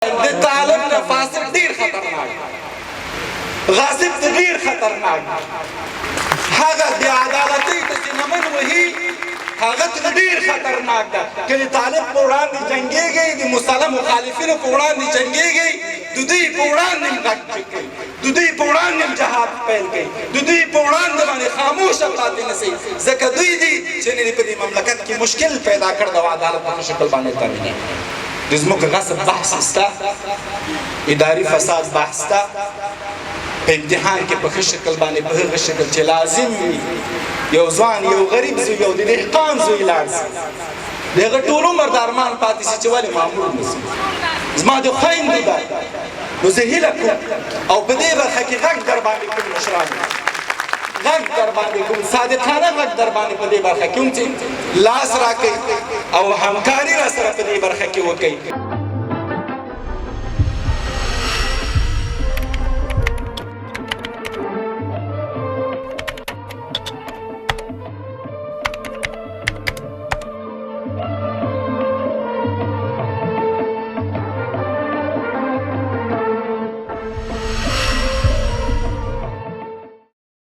د طالب نه فاسد ډیر خطرناک، غاصب ډیر خطرناک، هغه د عدالتۍ ته چې نمن وهي هغه ته ډیر خطرناک ده. که د طالب په وړاندې جنګېږئ، د مسله مخالفینو په وړاندې جنګېږئ، د دوی په وړاندې هم غږ کوئ، د دوی په وړاندې هم جهاد پیل کوئ، د دوی په وړاندې باندې خاموشه پاتې نه سئ، ځکه دوی دي چې نن په دې مملکت کې مشکل پیدا کړ د عدالت په ښه شکل باندې تامینېږي. د ځمکو غصب بحث شته، اداري فساد بحث شته، په امتحان کې په ښه شکل باندې په هغه شکل چې لازم وي یو ځوان یو غریب زوی یو د دهقان زوی لاړ شي، د هغه ټول عمر د ارمان پاتې شي چې ولې مامور نه شي. زما د خویندو ده، نو زه هیله کوم او په دې برخه کې غږ در باندې کوم مشرانو، غږ در باندې کوم صادقانه غږ در باندې په دې برخه کې چې لاس راکړئ او همکاري را سره په دې برخه کې وکړئ.